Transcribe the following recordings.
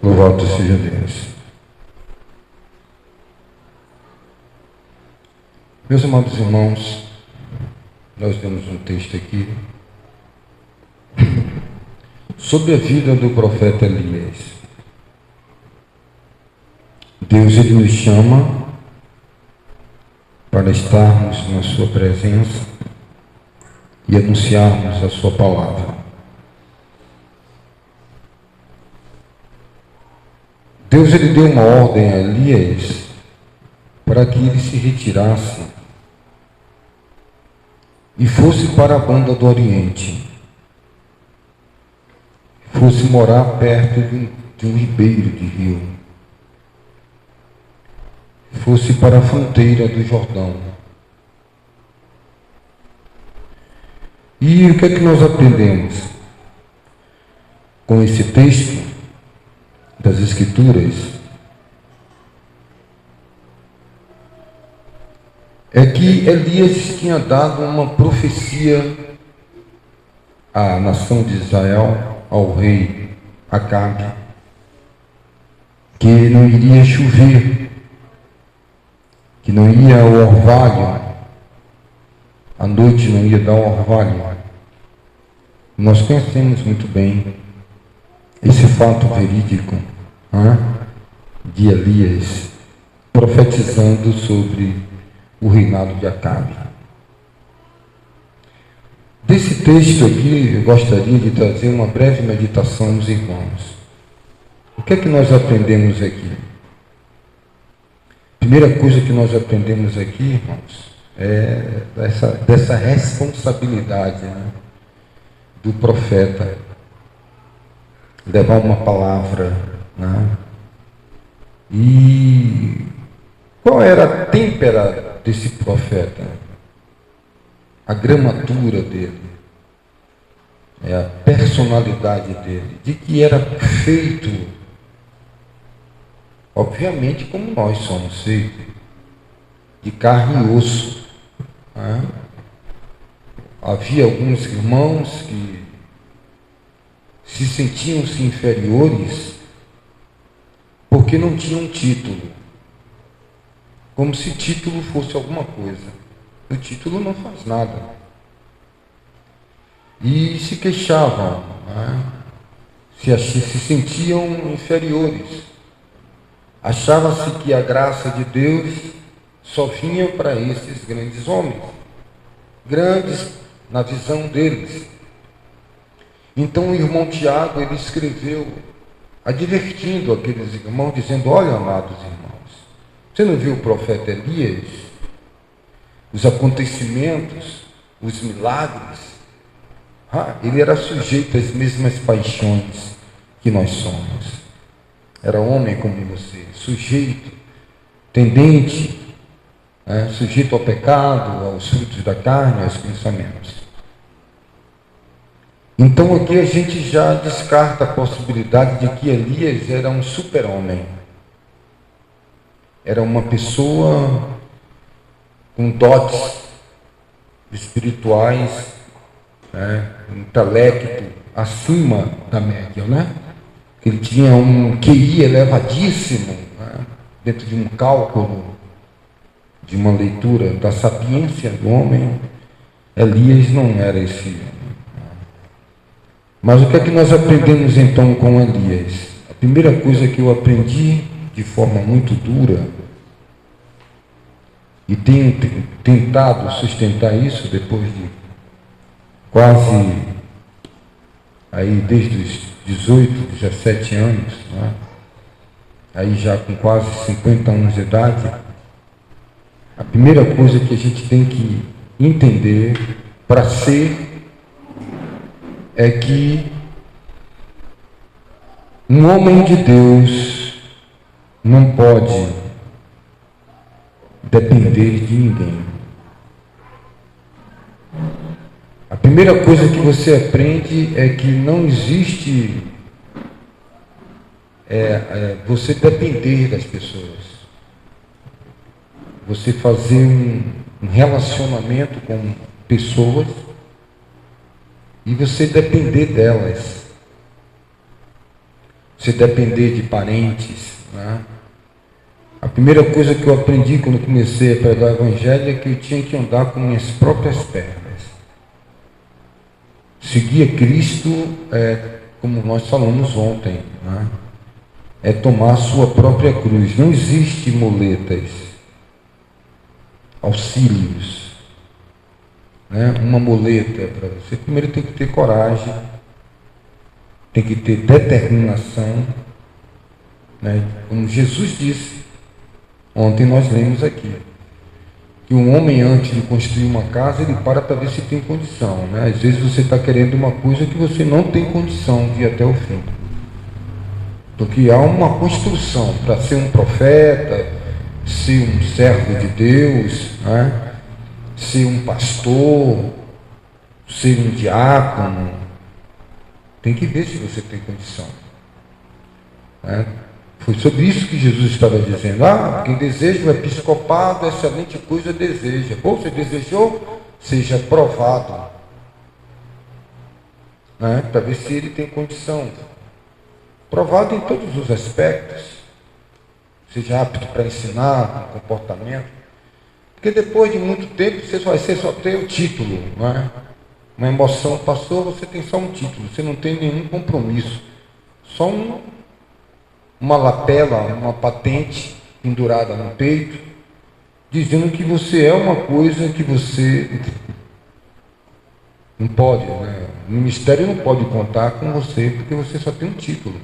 Louvado seja Deus. Meus amados irmãos, nós temos um texto aqui sobre a vida do profeta Elias. Deus, ele nos chama para estarmos na sua presença e anunciarmos a sua palavra. Deus, ele deu uma ordem a Elias para que ele se retirasse e fosse para a banda do Oriente, fosse morar perto de um ribeiro de rio, fosse para a fronteira do Jordão. E o que é que nós aprendemos com esse texto das Escrituras? É que Elias tinha dado uma profecia à nação de Israel, ao rei Acabe, que não iria chover, que não ia o orvalho, à noite não ia dar o orvalho. Nós conhecemos muito bem esse fato verídico de Elias profetizando sobre o reinado de Acabe. Desse texto aqui, eu gostaria de trazer uma breve meditação aos irmãos. O que é que nós aprendemos aqui? Primeira coisa que nós aprendemos aqui, irmãos, é dessa responsabilidade do profeta levar uma palavra. E qual era a têmpera desse profeta? A gramatura dele, a personalidade dele, de que era feito, obviamente, como nós somos feitos, de carne e osso. Havia alguns irmãos que se sentiam-se inferiores porque não tinham título, como se título fosse alguma coisa. O título não faz nada. E se queixavam, se sentiam inferiores. Achava-se que a graça de Deus só vinha para esses grandes homens, grandes na visão deles. Então o irmão Tiago, ele escreveu advertindo aqueles irmãos, dizendo: olha, amados irmãos, você não viu o profeta Elias? Os acontecimentos, os milagres, ele era sujeito às mesmas paixões que nós somos. Era homem como você, sujeito, tendente, sujeito ao pecado, aos frutos da carne, aos pensamentos. Então aqui a gente já descarta a possibilidade de que Elias era um super-homem. Era uma pessoa com dotes espirituais, intelecto acima da média, Ele tinha um QI elevadíssimo, dentro de um cálculo, de uma leitura da sapiência do homem. Elias não era esse homem. Mas o que é que nós aprendemos então com Elias? A primeira coisa que eu aprendi de forma muito dura, e tenho tentado sustentar isso depois de quase, desde os 18, 17 anos, aí já com quase 50 anos de idade, a primeira coisa que a gente tem que entender para ser é que um homem de Deus não pode depender de ninguém. A primeira coisa que você aprende é que não existe você depender das pessoas. Você fazer um relacionamento com pessoas e você depender delas. você depender de parentes, né? A primeira coisa que eu aprendi quando comecei a pregar o Evangelho é que eu tinha que andar com minhas próprias pernas. Seguir a Cristo é, como nós falamos ontem, né? É tomar a sua própria cruz. Não existe muletas, auxílios, né? Uma muleta para você. Primeiro tem que ter coragem, tem que ter determinação, né? Como Jesus disse, ontem nós lemos aqui, que um homem antes de construir uma casa, ele para ver se tem condição, né? Às vezes você está querendo uma coisa que você não tem condição de ir até o fim. Porque há uma construção para ser um profeta, ser um servo de Deus, né? Ser um pastor, ser um diácono. Tem que ver se você tem condição, né? Foi sobre isso que Jesus estava dizendo. Quem deseja o episcopado, excelente coisa deseja. Ou você desejou, seja provado, né? Para ver se ele tem condição. Provado em todos os aspectos. Seja apto para ensinar, com comportamento. Porque depois de muito tempo, você só tem o título, não é? Uma emoção passou, você tem só um título. Você não tem nenhum compromisso. Só uma lapela, uma patente pendurada no peito, dizendo que você é uma coisa que você não pode, né? O ministério não pode contar com você, porque você só tem um título.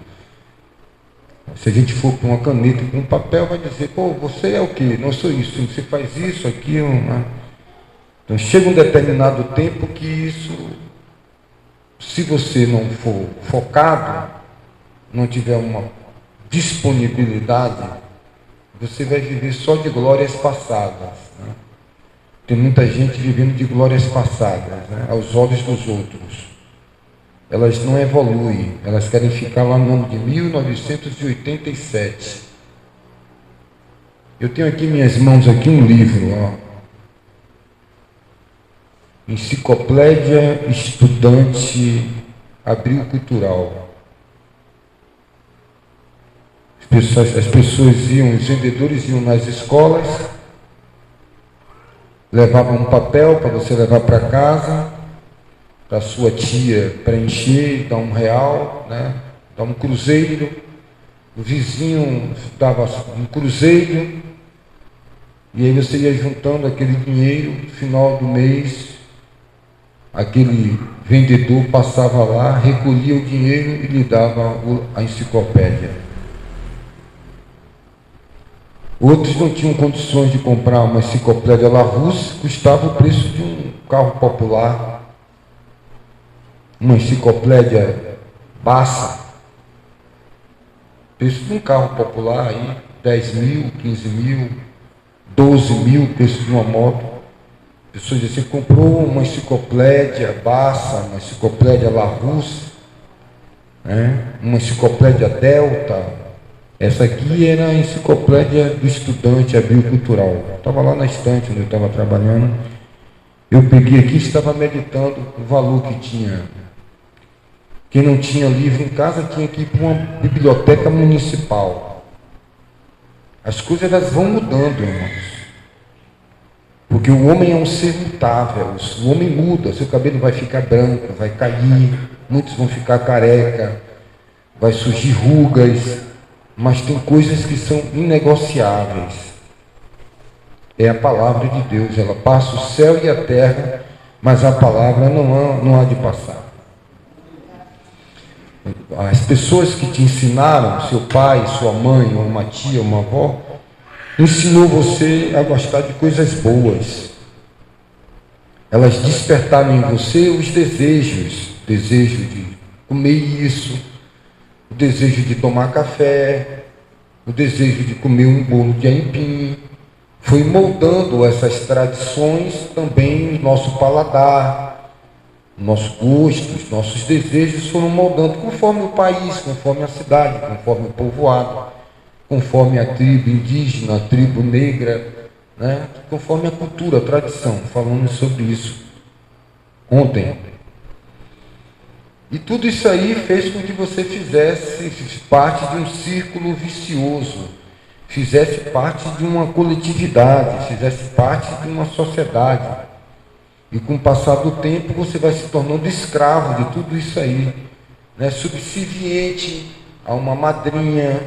Se a gente for com uma caneta e com um papel, vai dizer, pô, você é o quê? Não sou isso, você faz isso, aquilo, né? Então chega um determinado tempo que isso, se você não for focado, não tiver uma disponibilidade, você vai viver só de glórias passadas, né? Tem muita gente vivendo de glórias passadas, né? Aos olhos dos outros. Elas não evoluem, elas querem ficar lá no ano de 1987. Eu tenho aqui em minhas mãos aqui um livro, ó. Enciclopédia Estudante Abril Cultural. As pessoas iam, os vendedores iam nas escolas, levavam um papel para você levar para casa, para sua tia preencher, dar R$1, né? Dar um cruzeiro, o vizinho dava um cruzeiro, e aí você ia juntando aquele dinheiro, no final do mês, aquele vendedor passava lá, recolhia o dinheiro e lhe dava a enciclopédia. Outros não tinham condições de comprar uma enciclopédia Larousse, custava o preço de um carro popular. Uma enciclopédia Bassa, preço de um carro popular aí, 10 mil, 15 mil, 12 mil, preço de uma moto. Pessoas dizem assim, comprou uma enciclopédia Bassa, uma enciclopédia Larousse, né? Uma enciclopédia Delta. Essa aqui era a enciclopédia do estudante Abril Cultural. Estava lá na estante onde eu estava trabalhando. Eu peguei aqui e estava meditando o valor que tinha. Quem não tinha livro em casa tinha que ir para uma biblioteca municipal. As coisas elas vão mudando, irmãos. Porque o homem é um ser mutável. O homem muda, seu cabelo vai ficar branco, vai cair, muitos vão ficar careca, vai surgir rugas, mas tem coisas que são inegociáveis. É a palavra de Deus, ela passa o céu e a terra, mas a palavra não há de passar. As pessoas que te ensinaram, seu pai, sua mãe, ou uma tia, uma avó, ensinou você a gostar de coisas boas. Elas despertaram em você os desejos, desejo de comer isso, o desejo de tomar café, o desejo de comer um bolo de aipim. Foi moldando essas tradições também no nosso paladar. Nossos gostos, nossos desejos foram moldando conforme o país, conforme a cidade, conforme o povoado, conforme a tribo indígena, a tribo negra, né? Conforme a cultura, a tradição. Falamos sobre isso ontem. E tudo isso aí fez com que você fizesse parte de um círculo vicioso, fizesse parte de uma coletividade, fizesse parte de uma sociedade. E com o passar do tempo você vai se tornando escravo de tudo isso aí, né? Subserviente a uma madrinha,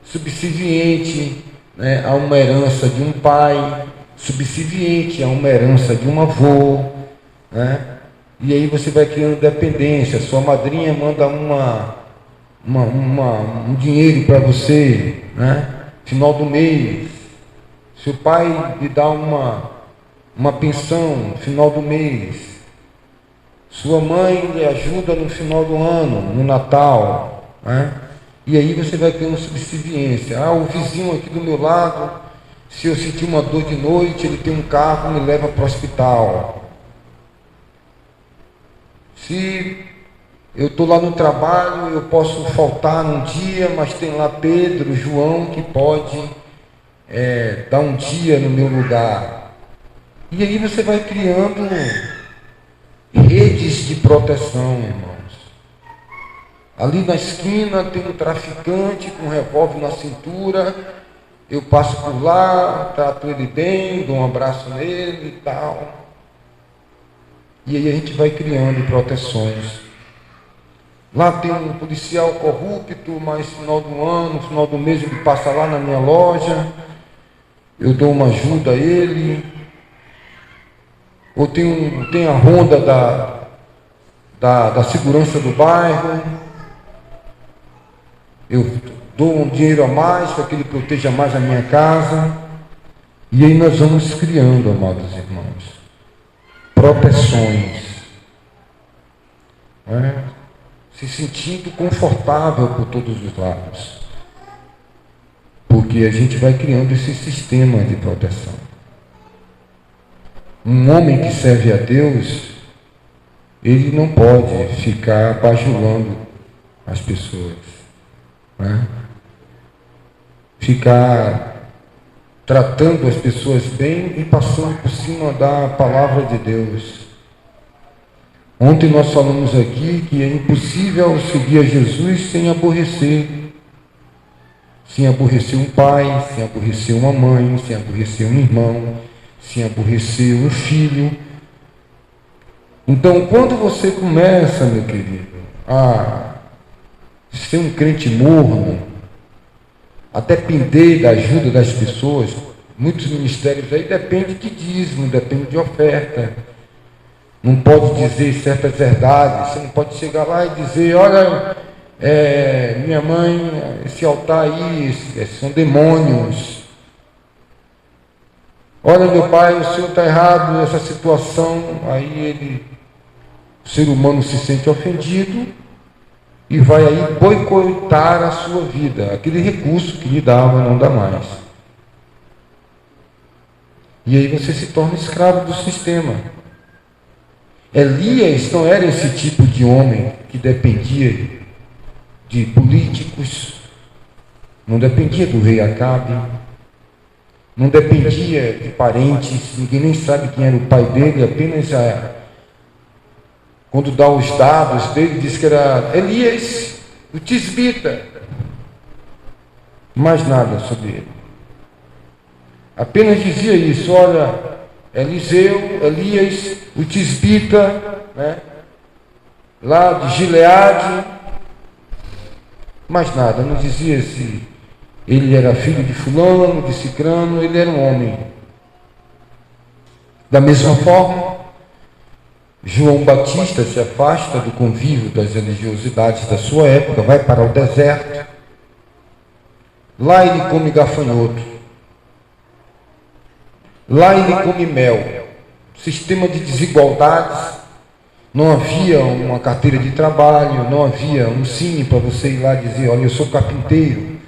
subserviente, né, a uma herança de um pai, subserviente a uma herança de um avô, né? E aí você vai criando dependência. Sua madrinha manda um dinheiro para você, né? Final do mês. Seu pai lhe dá uma pensão no final do mês. Sua mãe lhe ajuda no final do ano, no Natal, né? E aí você vai criando subserviência. Ah, o vizinho aqui do meu lado, se eu sentir uma dor de noite, ele tem um carro e me leva para o hospital. Se eu estou lá no trabalho, eu posso faltar num dia, mas tem lá Pedro, João, que pode dar um dia no meu lugar. E aí você vai criando redes de proteção, irmãos. Ali na esquina tem um traficante com um revólver na cintura, eu passo por lá, trato ele bem, dou um abraço nele e tal. E aí a gente vai criando proteções. Lá tem um policial corrupto, mas no final do ano, no final do mês, ele passa lá na minha loja, eu dou uma ajuda a ele. Ou tem a ronda da segurança do bairro, eu dou um dinheiro a mais para que ele proteja mais a minha casa. E aí nós vamos criando, amados irmãos, proteções, né? Se sentindo confortável por todos os lados, porque a gente vai criando esse sistema de proteção. Um homem que serve a Deus, ele não pode ficar bajulando as pessoas, né? Ficar tratando as pessoas bem e passando por cima da palavra de Deus. Ontem nós falamos aqui que é impossível seguir a Jesus sem aborrecer um pai, sem aborrecer uma mãe, sem aborrecer um irmão, sem aborrecer um filho. Então, quando você começa, meu querido, a ser um crente morno, a depender da ajuda das pessoas, muitos ministérios aí dependem de dízimo, dependem de oferta. Não pode dizer certas verdades, você não pode chegar lá e dizer, olha, minha mãe, esse altar aí, são demônios. Olha, meu pai, o senhor está errado nessa situação. Aí o ser humano se sente ofendido e vai aí boicotar a sua vida. Aquele recurso que lhe dava não dá mais. E aí você se torna escravo do sistema. Elias não era esse tipo de homem que dependia de políticos, não dependia do rei Acabe, não dependia de parentes, ninguém nem sabe quem era o pai dele, apenas quando dá os dados dele, diz que era Elias, o tisbita, mais nada sobre ele. Apenas dizia isso, olha, Elias, o tisbita, né, lá de Gileade, mais nada, não dizia se ele era filho de fulano, de cicrano, ele era um homem. Da mesma forma, João Batista se afasta do convívio das religiosidades da sua época, vai para o deserto, lá ele come gafanhoto. Lá ele come mel. Sistema de desigualdades. Não havia uma carteira de trabalho, não havia um cine para você ir lá dizer, olha, eu sou carpinteiro,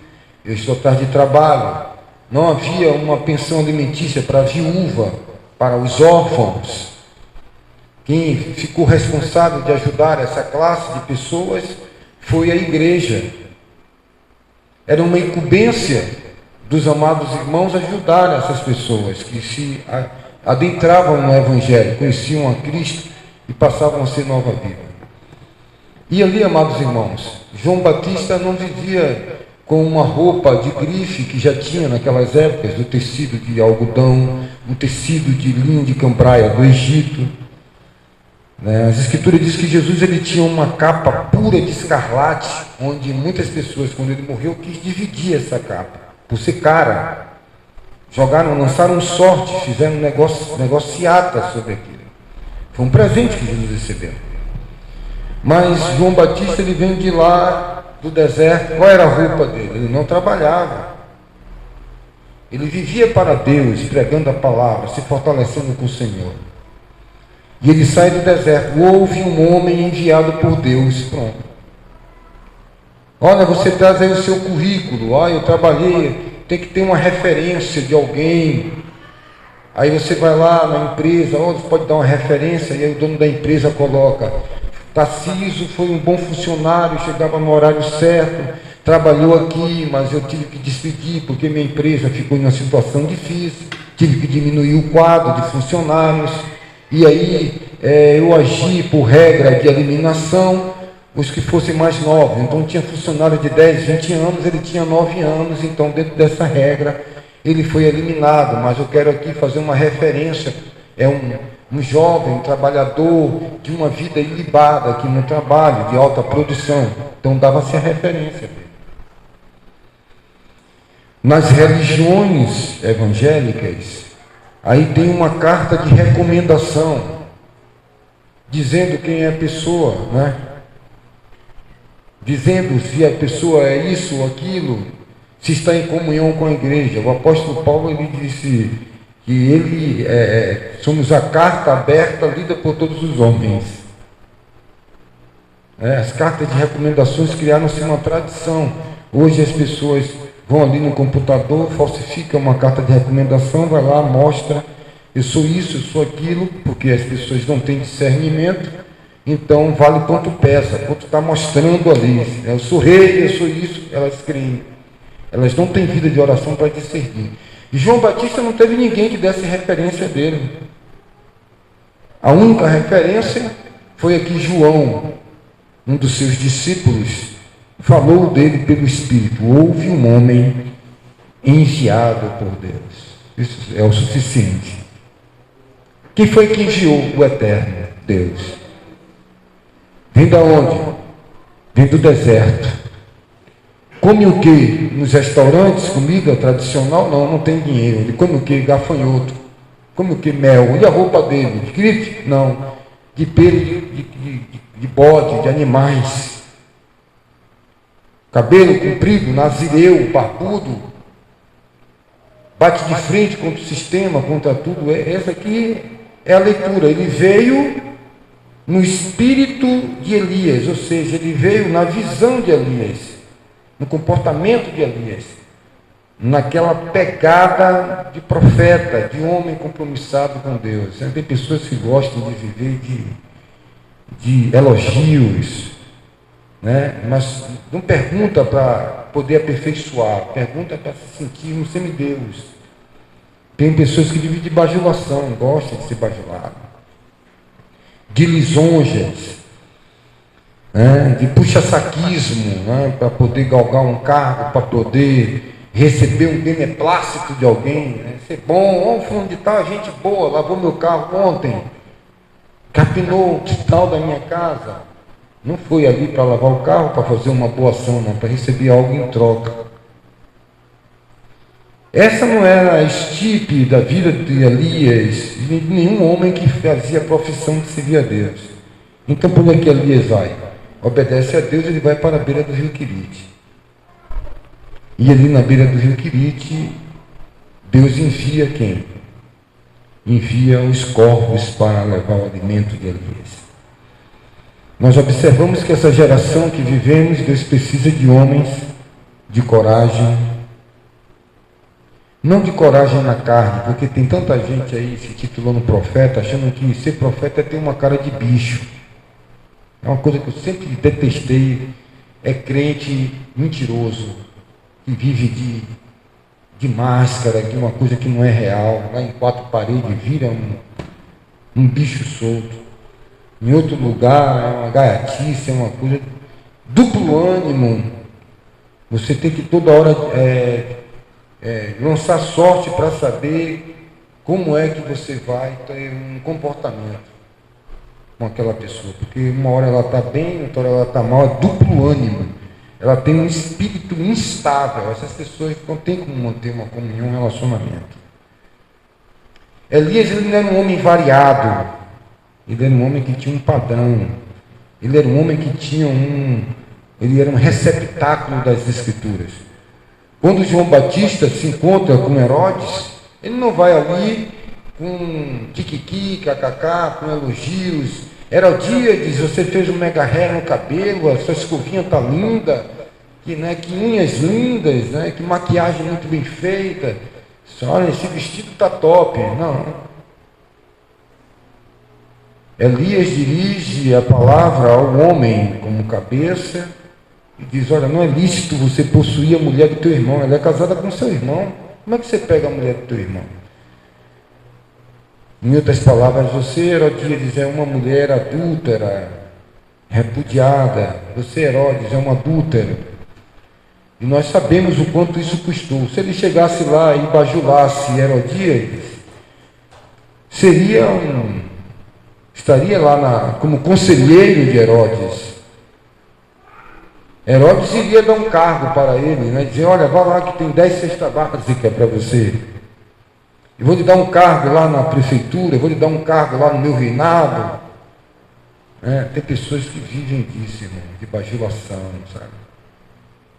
eu estou atrás de trabalho. Não havia uma pensão alimentícia para a viúva, para os órfãos. Quem ficou responsável de ajudar essa classe de pessoas foi a igreja. Era uma incumbência dos amados irmãos ajudar essas pessoas que se adentravam no Evangelho, conheciam a Cristo e passavam a ser nova vida. E ali, amados irmãos, João Batista não vivia com uma roupa de grife que já tinha naquelas épocas, do tecido de algodão, um tecido de linho de cambraia do Egito. As Escrituras dizem que Jesus ele tinha uma capa pura de escarlate, onde muitas pessoas, quando ele morreu, quis dividir essa capa, por ser cara. Lançaram sorte, fizeram negociata sobre aquilo. Foi um presente que Jesus recebeu. Mas João Batista ele vem de lá do deserto. Qual era a roupa dele? Ele não trabalhava. Ele vivia para Deus, pregando a palavra, se fortalecendo com o Senhor. E ele sai do deserto. Houve um homem enviado por Deus. Pronto. Olha, você traz aí o seu currículo. Olha, eu trabalhei. Tem que ter uma referência de alguém. Aí você vai lá na empresa. Você pode dar uma referência. E aí o dono da empresa coloca: Tarcísio foi um bom funcionário, chegava no horário certo, trabalhou aqui, mas eu tive que despedir porque minha empresa ficou em uma situação difícil, tive que diminuir o quadro de funcionários, e aí eu agi por regra de eliminação, os que fossem mais novos. Então tinha funcionário de 10, 20 anos, ele tinha 9 anos, então dentro dessa regra ele foi eliminado. Mas eu quero aqui fazer uma referência, um jovem trabalhador de uma vida ilibada aqui no trabalho, de alta produção. Então dava-se a referência dele. Nas religiões evangélicas, aí tem uma carta de recomendação, dizendo quem é a pessoa, dizendo se a pessoa é isso ou aquilo, se está em comunhão com a igreja. O apóstolo Paulo ele disse que somos a carta aberta, lida por todos os homens. As cartas de recomendações criaram-se uma tradição. Hoje as pessoas vão ali no computador, falsificam uma carta de recomendação, vai lá, mostra: eu sou isso, eu sou aquilo, porque as pessoas não têm discernimento, então vale quanto pesa, quanto está mostrando ali. Eu sou rei, eu sou isso, elas creem. Elas não têm vida de oração para discernir. E João Batista não teve ninguém que desse referência dele. A única referência foi aqui João, um dos seus discípulos, falou dele pelo Espírito. Houve um homem enviado por Deus. Isso é o suficiente. Quem foi que enviou o Eterno? Deus. Vem da onde? Vem do deserto. Come o que? Nos restaurantes, comida tradicional? Não tem dinheiro. Ele come o que? Gafanhoto. Come o que? Mel. E a roupa dele? De grife? Não. De pelo de bode, de animais. Cabelo comprido, nazireu, barbudo. Bate de frente contra o sistema, contra tudo. Essa aqui é a leitura. Ele veio no espírito de Elias, ou seja, ele veio na visão de Elias, no comportamento de Elias, naquela pegada de profeta, de homem compromissado com Deus. Tem pessoas que gostam de viver de elogios, mas não pergunta para poder aperfeiçoar, pergunta para se sentir um semideus. Tem pessoas que vivem de bajulação, gostam de ser bajulado, de lisonjas, de puxa-saquismo, para poder galgar um cargo, para poder receber um beneplácito de alguém, ser bom. Fulano de tal, gente boa, lavou meu carro ontem, capinou o quintal da minha casa. Não foi ali para lavar o carro, para fazer uma boa ação, não, para receber algo em troca. Essa não era a estipe da vida de Elias, de nenhum homem que fazia a profissão de servir a Deus. Então, por que Elias vai? Obedece a Deus, ele vai para a beira do rio Querite. E ali na beira do rio Querite, Deus envia quem? Envia os corvos para levar o alimento de Elias. Nós observamos que essa geração que vivemos, Deus precisa de homens de coragem, não de coragem na carne, porque tem tanta gente aí se titulando profeta, achando que ser profeta é ter uma cara de bicho. É uma coisa que eu sempre detestei, é crente mentiroso, que vive de máscara, de uma coisa que não é real, lá em quatro paredes, vira um bicho solto. Em outro lugar é uma gaiatice, é uma coisa, duplo ânimo. Você tem que toda hora lançar sorte para saber como é que você vai ter um comportamento com aquela pessoa. Porque uma hora ela está bem, outra hora ela está mal, é duplo ânimo. Ela tem um espírito instável. Essas pessoas não têm como manter uma comunhão, um relacionamento. Elias, ele não era um homem variado. Ele era um homem que tinha um padrão. Ele era um homem que tinha ele era um receptáculo das Escrituras. Quando João Batista se encontra com Herodes, ele não vai ali com tiquiqui, cacacá, com elogios. Herodíades, você fez um mega hair no cabelo, a sua escovinha está linda, que unhas lindas, né, que maquiagem muito bem feita. Olha, esse vestido está top. Não. Elias dirige a palavra ao homem como cabeça e diz: olha, não é lícito você possuir a mulher do teu irmão, ela é casada com seu irmão. Como é que você pega a mulher do teu irmão? Em outras palavras, você, Herodíades, é uma mulher adúltera, repudiada. Você, Herodes, é um adúltero. E nós sabemos o quanto isso custou. Se ele chegasse lá e bajulasse Herodíades, estaria lá como conselheiro de Herodes. Herodes iria dar um cargo para ele, né? Dizer: olha, vá lá que tem 10 cestas básicas para você. Eu vou lhe dar um cargo lá na prefeitura, eu vou lhe dar um cargo lá no meu reinado. Tem pessoas que vivem disso, irmão, de bajulação, sabe?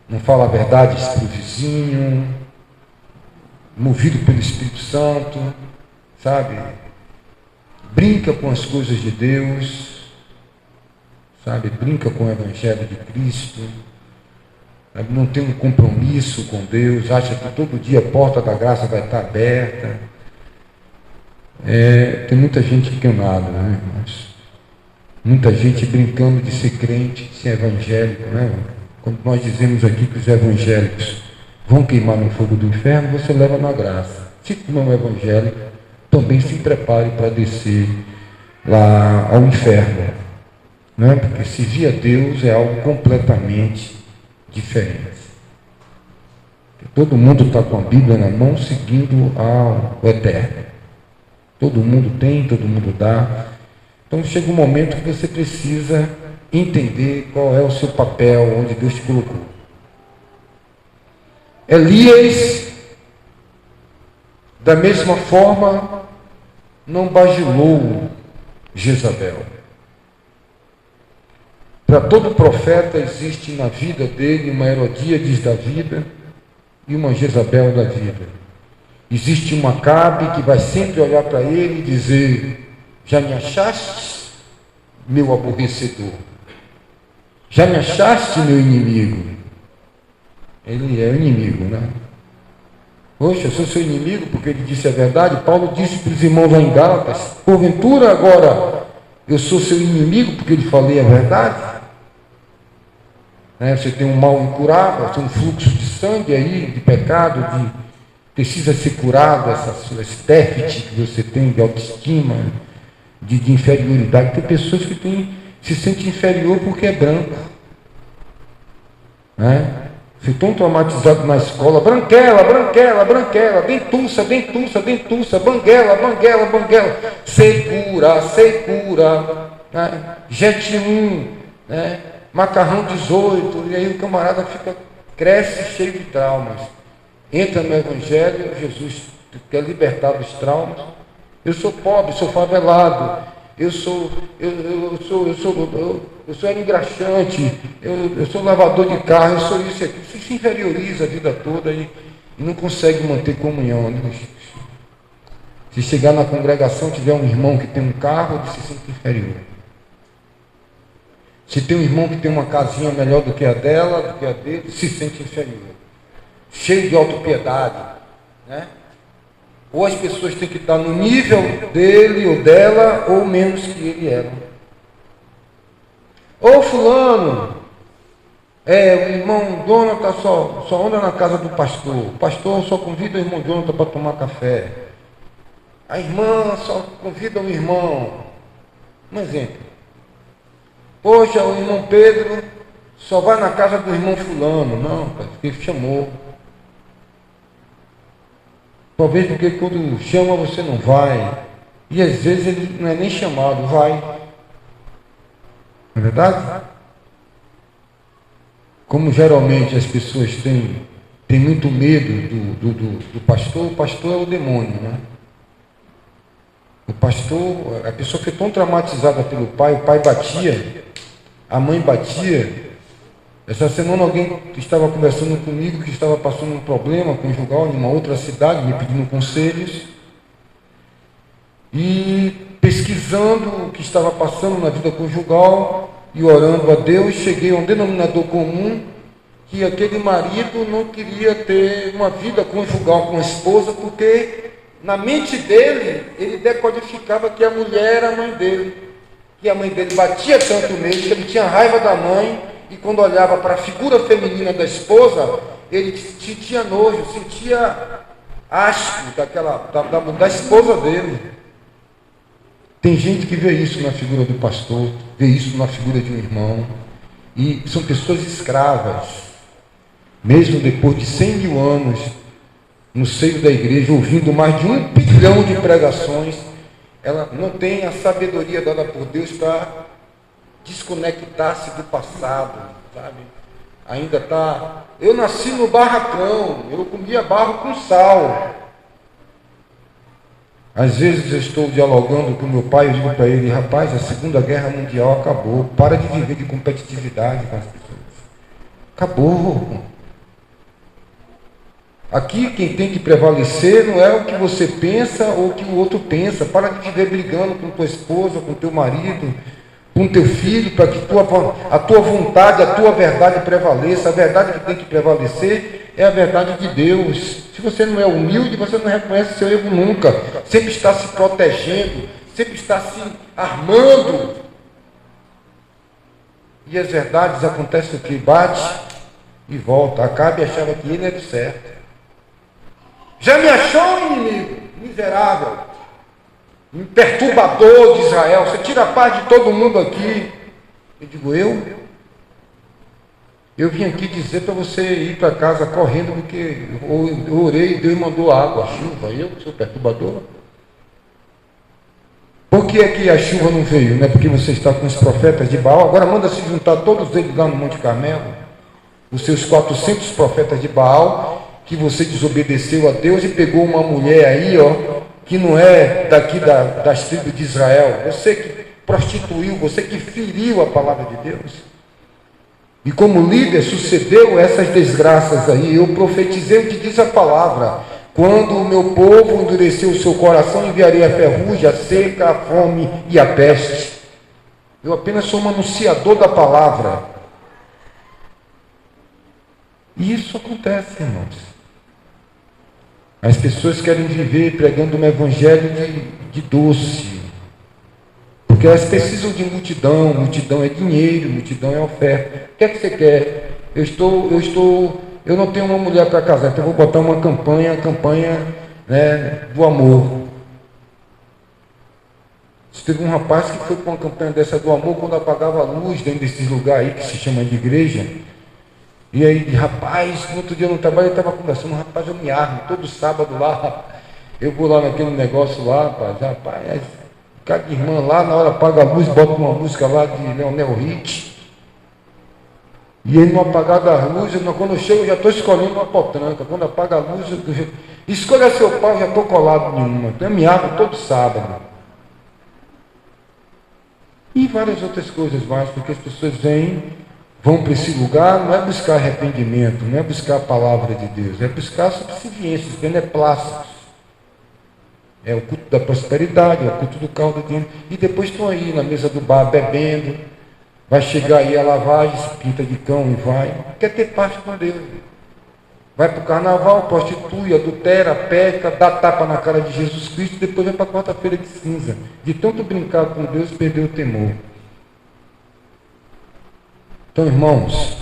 Não fala a verdade para o vizinho, movido pelo Espírito Santo, sabe? Brinca com as coisas de Deus, sabe? Brinca com o Evangelho de Cristo, sabe? Não tem um compromisso com Deus, acha que todo dia a porta da graça vai estar aberta. Tem muita gente enganada, né, irmãos? Muita gente brincando de ser crente, de ser evangélico, né? Quando nós dizemos aqui que os evangélicos vão queimar no fogo do inferno, você leva na graça. Se não é evangélico, também se prepare para descer lá ao inferno, né? Porque servir a Deus é algo completamente diferente. Todo mundo está com a Bíblia na mão, seguindo ao eterno. Todo mundo tem, todo mundo dá. Então chega um momento que você precisa entender qual é o seu papel, onde Deus te colocou. Elias, da mesma forma, não bajulou Jezabel. Para todo profeta existe na vida dele uma Herodíades da vida e uma Jezabel da vida. Existe uma Acabe que vai sempre olhar para ele e dizer: já me achaste, meu aborrecedor? Já me achaste, meu inimigo? Ele é o inimigo, né? Poxa, eu sou seu inimigo porque ele disse a verdade. Paulo disse para os irmãos lá em Gálatas: porventura agora eu sou seu inimigo porque lhe falei a verdade? Você tem um mal incurável, você tem um fluxo de sangue aí, de pecado, precisa ser curado, esse déficit que você tem de autoestima, de inferioridade. Tem pessoas que se sentem inferior porque é branco. Fui tão traumatizado na escola: branquela, branquela, branquela, dentuça, dentuça, dentuça, banguela, banguela, banguela, secura, secura, jet 1, macarrão 18, e aí o camarada cresce cheio de traumas. Entra no Evangelho, Jesus quer libertar dos traumas. Eu sou pobre, sou favelado, eu sou engraxante, eu sou lavador de carro, eu sou isso e aquilo. Você se inferioriza a vida toda e não consegue manter comunhão. Né? Se chegar na congregação, tiver um irmão que tem um carro, ele se sente inferior. Se tem um irmão que tem uma casinha melhor do que a dela, do que a dele, se sente inferior. Cheio de autopiedade, né? Ou as pessoas têm que estar no nível dele ou dela, ou menos que ele era. Ou fulano, o irmão Jonathan só anda na casa do pastor. O pastor só convida o irmão Jonathan para tomar café. A irmã só convida o irmão. Um exemplo. Poxa, o irmão Pedro só vai na casa do irmão fulano. Não, pai, porque ele chamou. Talvez porque quando chama você não vai. E às vezes ele não é nem chamado, vai. Não é verdade? Como geralmente as pessoas têm muito medo do pastor, o pastor é o demônio, né? O pastor, a pessoa foi tão traumatizada pelo pai, o pai batia, a mãe batia. Essa semana alguém estava conversando comigo que estava passando um problema conjugal em uma outra cidade, me pedindo conselhos. E pesquisando o que estava passando na vida conjugal e orando a Deus, cheguei a um denominador comum que aquele marido não queria ter uma vida conjugal com a esposa porque na mente dele, ele decodificava que a mulher era a mãe dele. Que a mãe dele batia tanto nele que ele tinha raiva da mãe e quando olhava para a figura feminina da esposa, ele tinha nojo, sentia asco da esposa dele. Tem gente que vê isso na figura do pastor, vê isso na figura de um irmão, e são pessoas escravas, mesmo depois de 100 mil anos no seio da igreja, ouvindo mais de 1 bilhão de pregações, ela não tem a sabedoria dada por Deus para desconectar-se do passado, sabe? Ainda está... Eu nasci no barracão, eu comia barro com sal. Às vezes eu estou dialogando com meu pai e digo para ele: rapaz, a Segunda Guerra Mundial acabou, para de viver de competitividade com as pessoas. Acabou. Aqui quem tem que prevalecer não é o que você pensa ou o que o outro pensa. Para de viver brigando com tua esposa, com teu marido, com teu filho, para que a tua vontade, a tua verdade prevaleça. A verdade que tem que prevalecer é a verdade de Deus. Se você não é humilde, você não reconhece seu erro nunca. Sempre está se protegendo, sempre está se armando. E as verdades acontecem o que? Bate e volta. Acabe e achava que ele era certo. Já me achou, inimigo? Miserável. Um perturbador de Israel. Você tira a paz de todo mundo aqui. Eu digo, eu vim aqui dizer para você ir para casa correndo, porque eu orei e Deus mandou água, chuva. Eu sou perturbador. Por que é que a chuva não veio? Não é porque você está com os profetas de Baal? Agora manda se juntar todos eles lá no Monte Carmelo. Os seus 400 profetas de Baal, que você desobedeceu a Deus e pegou uma mulher aí, que não é daqui das tribos de Israel. Você que prostituiu, você que feriu a palavra de Deus. E como líder sucedeu essas desgraças aí. Eu profetizei o que diz a palavra: quando o meu povo endureceu o seu coração, enviarei a ferrugem, a seca, a fome e a peste. Eu apenas sou um anunciador da palavra. E isso acontece, irmãos. As pessoas querem viver pregando um evangelho de doce, porque elas precisam de multidão. Multidão é dinheiro, multidão é oferta. O que é que você quer? Eu não tenho uma mulher para casar, então eu vou botar uma campanha, né, do amor. Teve um rapaz que foi com uma campanha dessa do amor quando apagava a luz dentro desses lugares aí que se chama de igreja. E aí, rapaz, no outro dia no trabalho eu estava conversando, rapaz, eu me armo, todo sábado lá, eu vou lá naquele negócio lá, rapaz, cada irmã lá, na hora apaga a luz, bota uma música lá de Leonel Hit, e ele não apagar da luz, quando eu chego eu já estou escolhendo uma potranca, quando apaga a luz, escolha seu pau, já estou colado em uma, então eu me armo todo sábado. E várias outras coisas mais, porque as pessoas vão para esse lugar, não é buscar arrependimento, não é buscar a palavra de Deus, é buscar subserviências, beneplácitos. É o culto da prosperidade, é o culto do caldo de dinheiro. E depois estão aí na mesa do bar bebendo, vai chegar aí a lavagem, se pinta de cão e vai. Quer ter parte com Deus. Vai para o carnaval, prostitui, adultera, peca, dá tapa na cara de Jesus Cristo, e depois vai para a quarta-feira de cinza. De tanto brincar com Deus, perdeu o temor. Então, irmãos,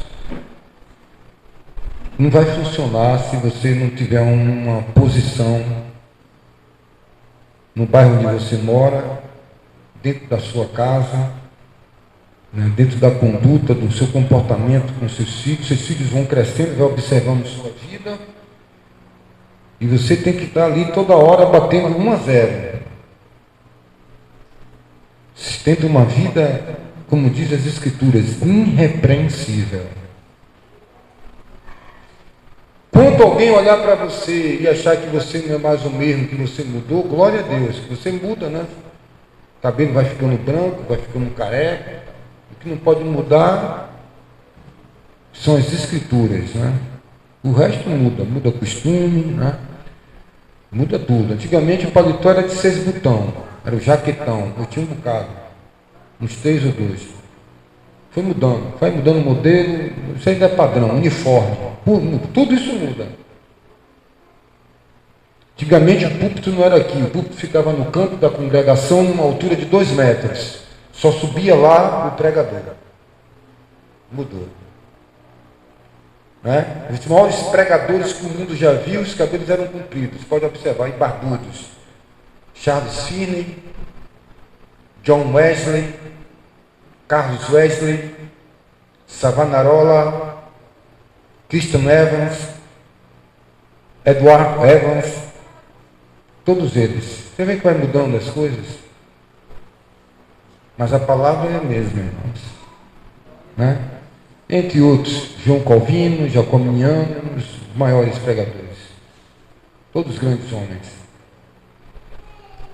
não vai funcionar se você não tiver uma posição no bairro onde você mora, dentro da sua casa, né, dentro da conduta, do seu comportamento com seus filhos vão crescendo, vai observando sua vida, e você tem que estar ali toda hora batendo 1-0. Tendo uma vida, como diz as Escrituras, irrepreensível. Quando alguém olhar para você e achar que você não é mais o mesmo, que você mudou, glória a Deus, que você muda, né? O cabelo vai ficando branco, vai ficando careca. O que não pode mudar são as Escrituras, né? O resto muda costume, né? Muda tudo. Antigamente o paletó era de 6 botões, era o jaquetão, eu tinha um bocado, uns 3 ou 2. Foi mudando, vai mudando o modelo, isso ainda é padrão, uniforme, tudo isso muda. Antigamente o púlpito não era aqui, o púlpito ficava no canto da congregação, numa altura de 2 metros. Só subia lá o pregador. Mudou. Né? Os maiores pregadores que o mundo já viu, os cabelos eram compridos, pode observar, e barbudos. Charles Finney, John Wesley, Carlos Wesley, Savonarola, Christian Evans, Edward Evans, todos eles. Você vê que vai mudando as coisas? Mas a palavra é a mesma, irmãos. Né? Entre outros, João Calvino, Jacominiano, os maiores pregadores. Todos grandes homens.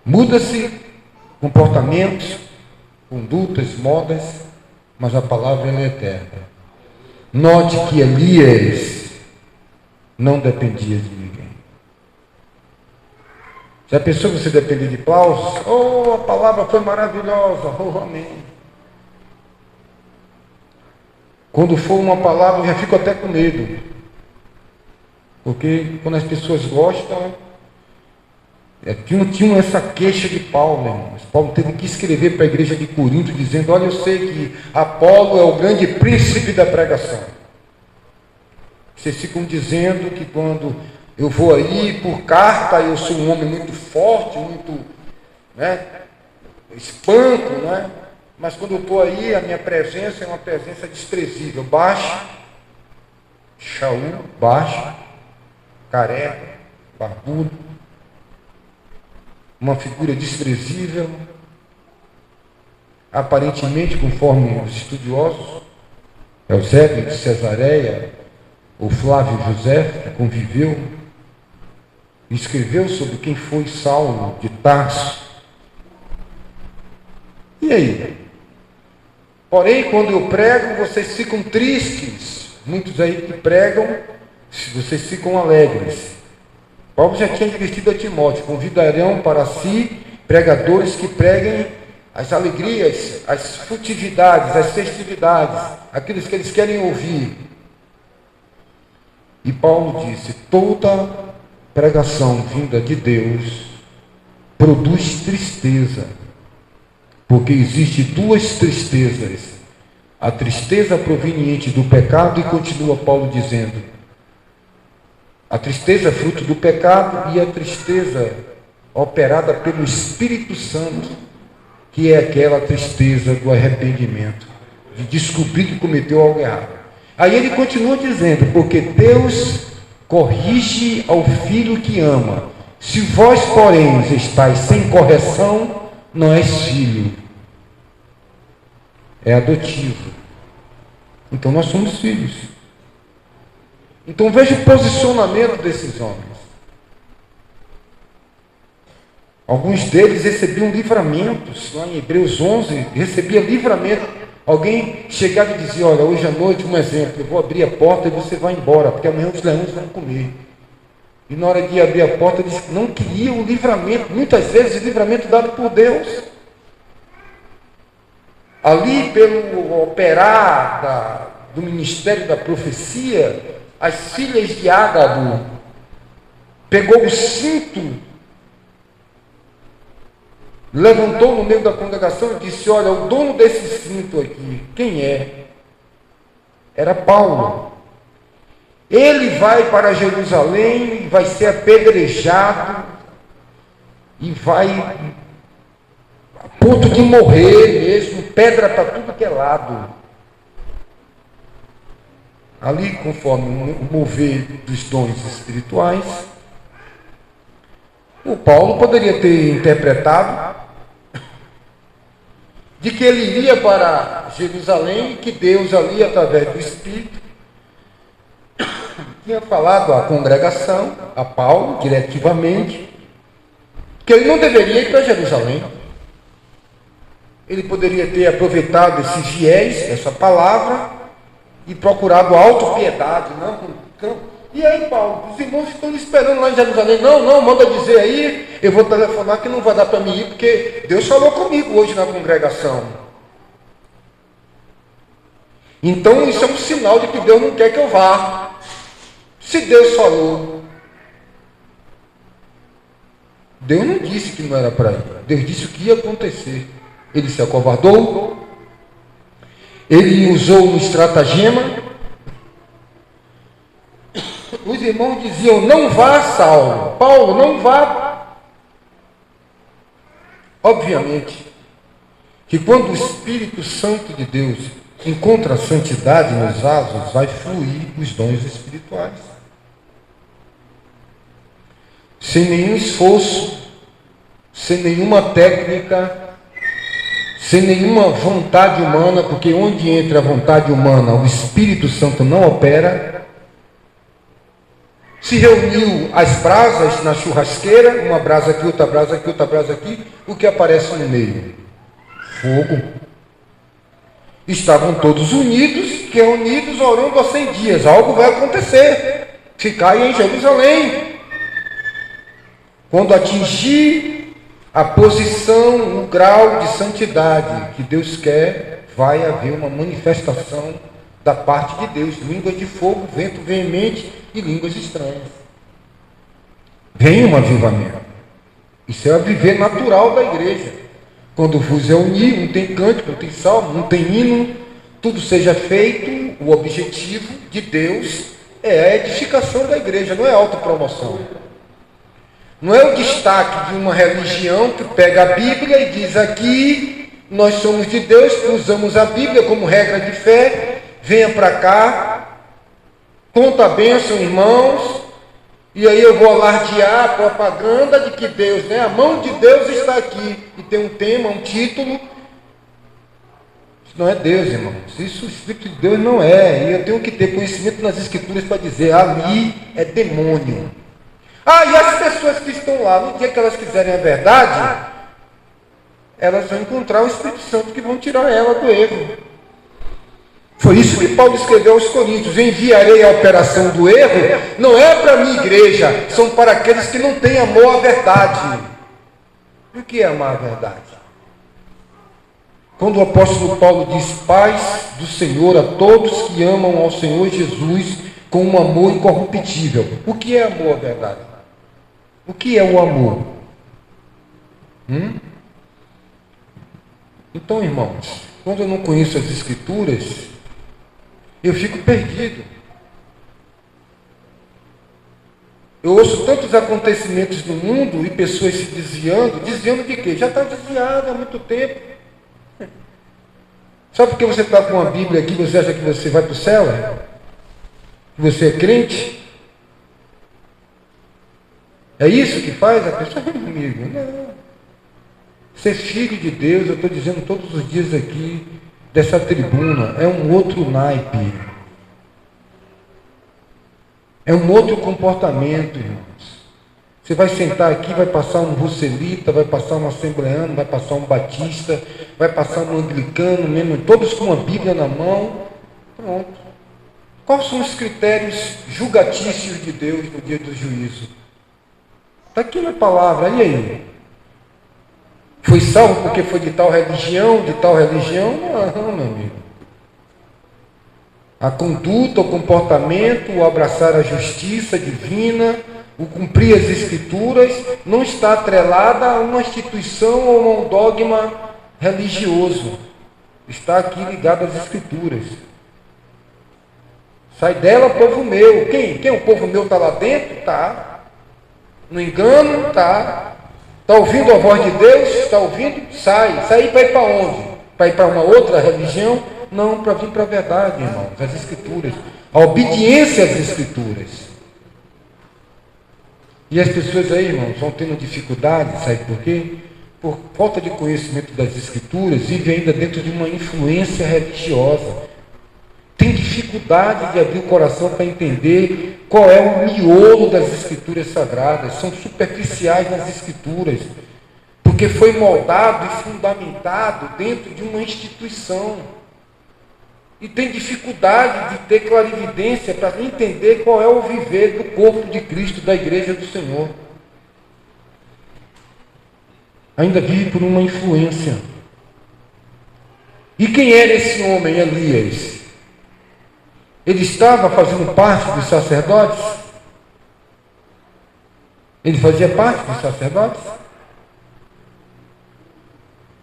Muda-se comportamentos, condutas, modas, mas a palavra é eterna. Note que Elias não dependia de ninguém. Já pensou que você depender de aplausos? Oh, a palavra foi maravilhosa, oh, amém. Quando for uma palavra, eu já fico até com medo. Porque quando as pessoas gostam, tinham essa queixa de Paulo, irmãos. Paulo teve que escrever para a igreja de Corinto, dizendo: olha, eu sei que Apolo é o grande príncipe da pregação. Vocês ficam dizendo que quando eu vou aí por carta, eu sou um homem muito forte, muito, né, espanco, né? Mas quando eu estou aí, a minha presença é uma presença desprezível. Baixo, Shaul, baixo, careca, barbudo, uma figura desprezível, aparentemente, conforme os estudiosos, Eusébio de Cesareia, ou Flávio José, que conviveu, escreveu sobre quem foi Saulo de Tarso. E aí? Porém, quando eu prego, vocês ficam tristes. Muitos aí que pregam, vocês ficam alegres. Paulo já tinha advertido a Timóteo: convidarão para si pregadores que preguem as alegrias, as futividades, as festividades, aqueles que eles querem ouvir. E Paulo disse: toda pregação vinda de Deus produz tristeza, porque existe 2 tristezas: a tristeza proveniente do pecado, e continua Paulo dizendo, a tristeza fruto do pecado, e a tristeza operada pelo Espírito Santo, que é aquela tristeza do arrependimento, de descobrir que cometeu algo errado. Aí ele continua dizendo: porque Deus corrige ao filho que ama. Se vós, porém, estáis sem correção, não és filho, é adotivo. Então nós somos filhos. Então veja o posicionamento desses homens. Alguns deles recebiam livramentos. Lá em Hebreus 11, recebia livramento. Alguém chegava e dizia: olha, hoje à noite, um exemplo, eu vou abrir a porta e você vai embora, porque amanhã os leões vão comer. E na hora de abrir a porta, ele disse que não queria o livramento, muitas vezes o livramento dado por Deus. Ali, pelo operar do ministério da profecia, as filhas de Ágabo pegou o cinto, levantou no meio da congregação e disse: olha, o dono desse cinto aqui, quem é? Era Paulo. Ele vai para Jerusalém e vai ser apedrejado e vai a ponto de morrer mesmo, pedra para tudo que é lado. Ali, conforme o mover dos dons espirituais, o Paulo poderia ter interpretado de que ele iria para Jerusalém e que Deus ali, através do Espírito, tinha falado à congregação, a Paulo, diretivamente, que ele não deveria ir para Jerusalém. Ele poderia ter aproveitado esses viés, essa palavra, e procurado autopiedade. E aí, Paulo, os irmãos estão me esperando lá em Jerusalém. Não, manda dizer aí, eu vou telefonar que não vai dar para mim ir, porque Deus falou comigo hoje na congregação. Então, isso é um sinal de que Deus não quer que eu vá. Se Deus falou, Deus não disse que não era para ir. Deus disse o que ia acontecer. Ele se acovardou, ele usou um estratagema. Os irmãos diziam: não vá, Saulo, Paulo, não vá. Obviamente que quando o Espírito Santo de Deus encontra a santidade nos vasos, vai fluir os dons espirituais. Sem nenhum esforço, sem nenhuma técnica, sem nenhuma vontade humana, porque onde entra a vontade humana, o Espírito Santo não opera. Se reuniu as brasas na churrasqueira, uma brasa aqui, outra brasa aqui, outra brasa aqui, o que aparece no meio? Fogo. Estavam todos unidos, reunidos, orando há 100 dias. Algo vai acontecer. Ficai em Jerusalém. Quando atingir a posição, o grau de santidade que Deus quer, vai haver uma manifestação da parte de Deus. Línguas de fogo, vento veemente e línguas estranhas. Vem um avivamento. Isso é o viver natural da igreja. Quando vos reunir, não tem cântico, não tem salmo, não tem hino, tudo seja feito, o objetivo de Deus é a edificação da igreja, não é autopromoção. Não é o destaque de uma religião que pega a Bíblia e diz: aqui nós somos de Deus, usamos a Bíblia como regra de fé, venha para cá, conta a bênção, irmãos, e aí eu vou alardear a propaganda de que Deus, a mão de Deus está aqui, e tem um tema, um título. Isso não é Deus, irmãos, isso o Espírito de Deus não é, e eu tenho que ter conhecimento nas Escrituras para dizer: ali é demônio. E as pessoas que estão lá, no dia que elas quiserem a verdade, elas vão encontrar o Espírito Santo que vão tirar ela do erro. Foi isso que Paulo escreveu aos Coríntios: enviarei a operação do erro, não é para a minha igreja, são para aqueles que não têm amor à verdade. E o que é amar a verdade? Quando o apóstolo Paulo diz: paz do Senhor a todos que amam ao Senhor Jesus com um amor incorruptível. O que é amor à verdade? O que é o amor? Então, irmãos, quando eu não conheço as Escrituras, eu fico perdido. Eu ouço tantos acontecimentos no mundo e pessoas se desviando de quê? Já está desviado há muito tempo. Só porque você está com uma Bíblia aqui, você acha que você vai para o céu? Que você é crente? É isso que faz a pessoa? Amigo, não. Ser filho de Deus, eu estou dizendo todos os dias aqui, dessa tribuna, é um outro naipe. É um outro comportamento, irmãos. Você vai sentar aqui, vai passar um russelita, vai passar um assembleano, vai passar um batista, vai passar um anglicano, mesmo, todos com uma Bíblia na mão. Pronto. Quais são os critérios julgatícios de Deus no dia do juízo? Está aqui na palavra, e aí? Foi salvo porque foi de tal religião, Não, meu amigo. A conduta, o comportamento, o abraçar a justiça divina, o cumprir as Escrituras, não está atrelada a uma instituição ou a um dogma religioso. Está aqui ligado às Escrituras. Sai dela, povo meu. Quem o povo meu está lá dentro? Está. No engano? Está. Está ouvindo a voz de Deus? Está ouvindo? Sai. Sair para ir para onde? para ir para uma outra religião, não, para vir para a verdade, irmãos, as Escrituras, a obediência às Escrituras. E as pessoas aí, irmãos, vão tendo dificuldade, sabe por quê? Por falta de conhecimento das Escrituras, vive ainda dentro de uma influência religiosa. Tem dificuldade de abrir o coração para entender qual é o miolo das Escrituras Sagradas. São superficiais nas Escrituras, porque foi moldado e fundamentado dentro de uma instituição. E tem dificuldade de ter clarividência para entender qual é o viver do corpo de Cristo, da igreja do Senhor. Ainda vive por uma influência. E quem era esse homem, Elias? Ele estava fazendo parte dos sacerdotes? Ele fazia parte dos sacerdotes?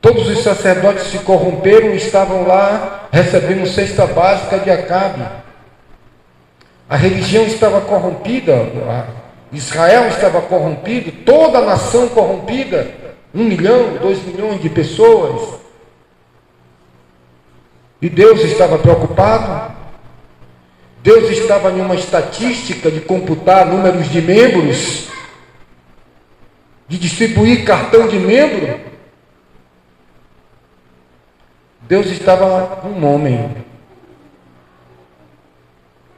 Todos os sacerdotes se corromperam e estavam lá recebendo cesta básica de Acabe. A religião estava corrompida, Israel estava corrompido, toda a nação corrompida, 1 milhão, 2 milhões de pessoas. E Deus estava preocupado. Deus estava em uma estatística de computar números de membros, de distribuir cartão de membro. Deus estava com um homem.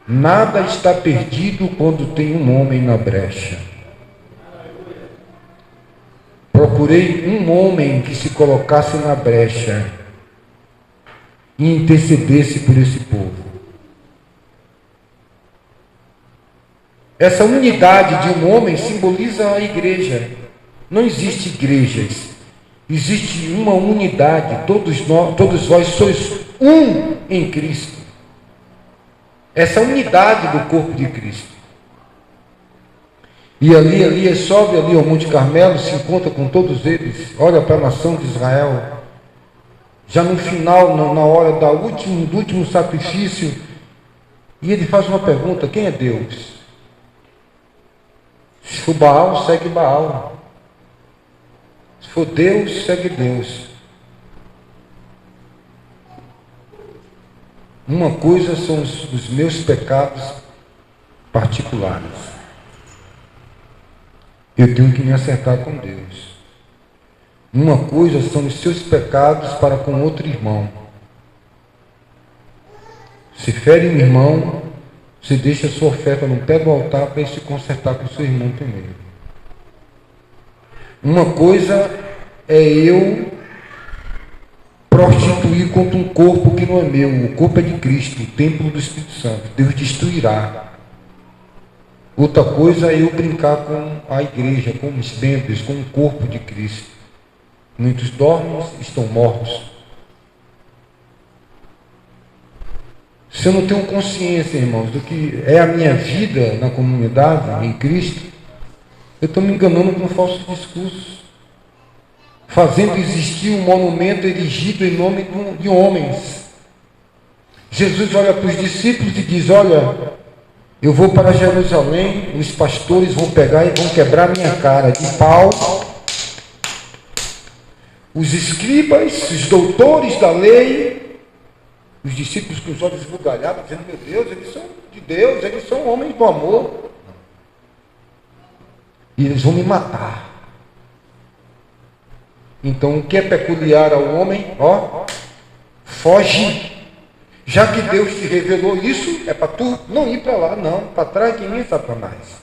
Nada está perdido quando tem um homem na brecha. Procurei um homem que se colocasse na brecha e intercedesse por esse povo. Essa unidade de um homem simboliza a igreja. Não existe igrejas. Existe uma unidade. Todos vós sois um em Cristo. Essa unidade do corpo de Cristo. E Elias sobe ali ao Monte Carmelo, se encontra com todos eles, olha para a nação de Israel. Já no final, na hora do último sacrifício, e ele faz uma pergunta: quem é Deus? Se for Baal, segue Baal. Se for Deus, segue Deus. Uma coisa são os meus pecados particulares. Eu tenho que me acertar com Deus. Uma coisa são os seus pecados para com outro irmão. Se fere um irmão, você deixa a sua oferta no pé do altar para ele se consertar com o seu irmão primeiro. Uma coisa é eu prostituir contra um corpo que não é meu. O corpo é de Cristo, o templo do Espírito Santo. Deus destruirá. Outra coisa é eu brincar com a igreja, com os membros, com o corpo de Cristo. Muitos dormem e estão mortos. Se eu não tenho consciência, irmãos, do que é a minha vida na comunidade, em Cristo, eu estou me enganando com falsos discursos, fazendo existir um monumento erigido em nome de homens. Jesus olha para os discípulos e diz: olha, eu vou para Jerusalém, os pastores vão pegar e vão quebrar minha cara de pau. Os escribas, os doutores da lei, os discípulos com os olhos esbugalhados, dizendo: meu Deus, eles são de Deus, eles são homens do amor. E eles vão me matar. Então, o que é peculiar ao homem? Foge. Já que Deus te revelou isso, é para tu não ir para lá, não. Para trás de mim, Satanás.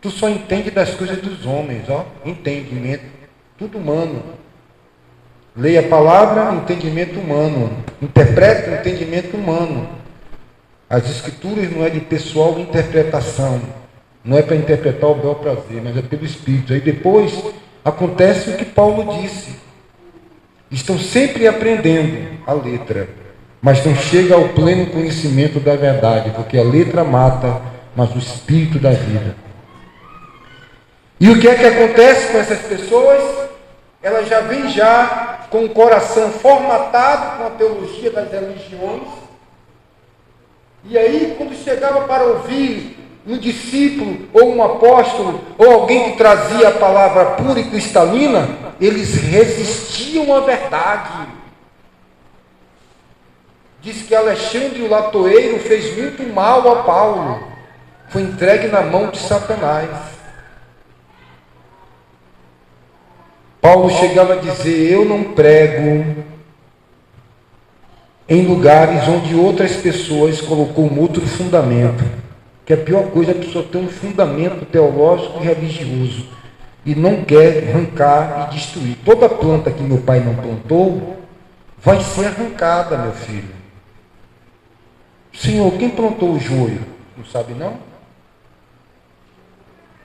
Tu só entende das coisas dos homens, entendimento, tudo humano. Leia a palavra, entendimento humano. Interpreta, entendimento humano. As escrituras não é de pessoal interpretação. Não é para interpretar o bel prazer, mas é pelo Espírito. Aí depois acontece o que Paulo disse. Estão sempre aprendendo a letra, mas não chega ao pleno conhecimento da verdade, porque a letra mata, mas o Espírito dá vida. E o que é que acontece com essas pessoas? Elas já vêm com o coração formatado com a teologia das religiões. E aí, quando chegava para ouvir um discípulo, ou um apóstolo, ou alguém que trazia a palavra pura e cristalina, eles resistiam à verdade. diz que Alexandre o latoeiro fez muito mal a Paulo. Foi entregue na mão de Satanás. Paulo chegava a dizer: eu não prego em lugares onde outras pessoas colocou um outro fundamento. Que a pior coisa é a pessoa ter um fundamento teológico e religioso e não quer arrancar e destruir. Toda planta que meu pai não plantou vai ser arrancada, meu filho. Senhor, quem plantou o joio? Não sabe não?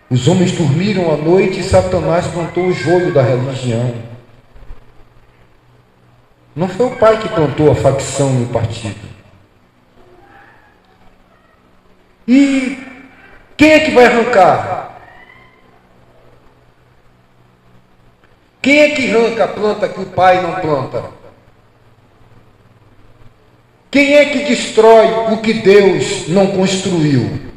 Os homens dormiram à noite e Satanás plantou o joio da religião. Não foi o pai que plantou a facção no partido. E quem é que vai arrancar? Quem é que arranca a planta que o pai não planta? Quem é que destrói o que Deus não construiu?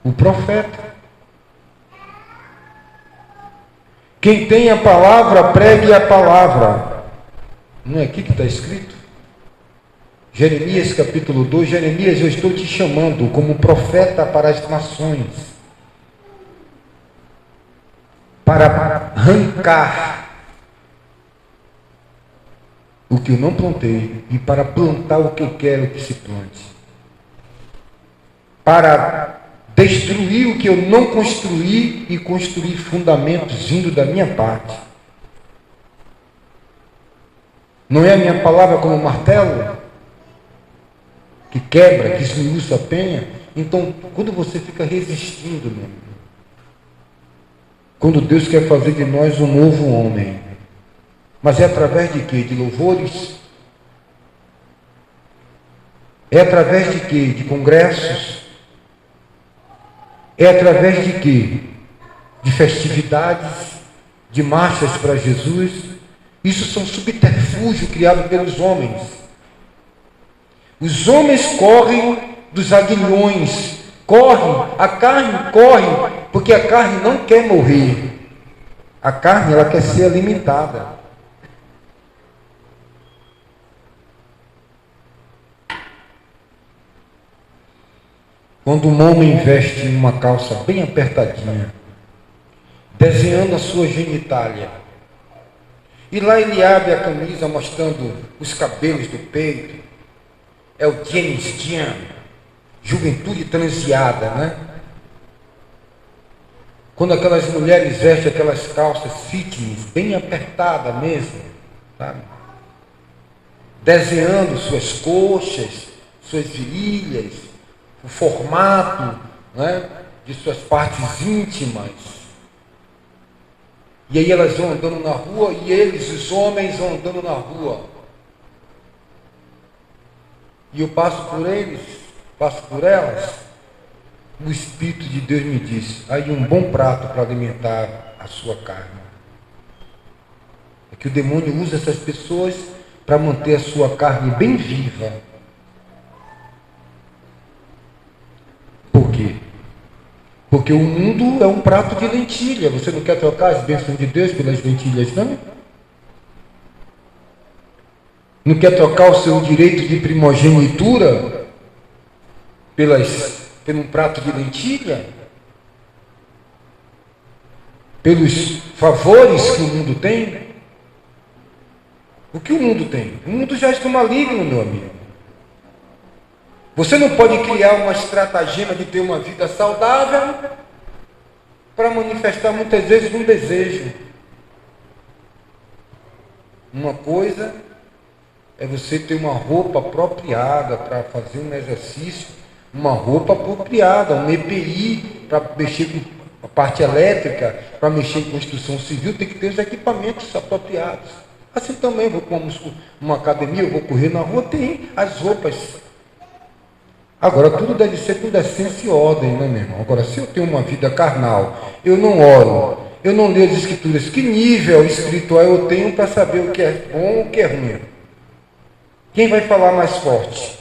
O profeta. Quem tem a palavra, pregue a palavra. Não é aqui que está escrito? Jeremias capítulo 2, Jeremias, eu estou te chamando como profeta para as nações, para arrancar o que eu não plantei e para plantar o que eu quero que se plante, para destruir o que eu não construí e construir fundamentos vindo da minha parte. Não é a minha palavra como martelo que quebra, que esmiuça a penha? Então, quando você fica resistindo, meu amigo, quando Deus quer fazer de nós um novo homem, mas é através de quê? De louvores? É através de quê? De congressos? É através de quê? De festividades, de marchas para Jesus? Isso são subterfúgios criados pelos homens. Os homens correm dos aguilhões, correm, a carne corre, porque a carne não quer morrer. A carne, ela quer ser alimentada. Quando um homem veste uma calça bem apertadinha, desenhando a sua genitália, e lá ele abre a camisa mostrando os cabelos do peito, é o James Dean, juventude transiada, né? Quando aquelas mulheres vestem aquelas calças fitness, bem apertadas mesmo, sabe? Desenhando suas coxas, suas virilhas, o formato, né, de suas partes íntimas. E aí elas vão andando na rua, e eles, os homens, vão andando na rua. E eu passo por eles, passo por elas. O Espírito de Deus me diz: aí um bom prato para alimentar a sua carne. É que o demônio usa essas pessoas para manter a sua carne bem viva. Por quê? Porque o mundo é um prato de lentilha. Você não quer trocar as bênçãos de Deus pelas lentilhas, não? Não quer trocar o seu direito de primogenitura por um prato de lentilha? Pelos favores que o mundo tem? O que o mundo tem? O mundo já está maligno, meu amigo. Você não pode criar uma estratagema de ter uma vida saudável para manifestar muitas vezes um desejo. Uma coisa é você ter uma roupa apropriada para fazer um exercício, uma roupa apropriada, um EPI para mexer com a parte elétrica, para mexer em construção civil, tem que ter os equipamentos apropriados. Assim também, vou para uma academia, eu vou correr na rua, tem as roupas. Agora, tudo deve ser com decência e ordem, né, meu irmão? Agora, se eu tenho uma vida carnal, eu não oro, eu não leio as escrituras, que nível espiritual eu tenho para saber o que é bom e o que é ruim? Quem vai falar mais forte?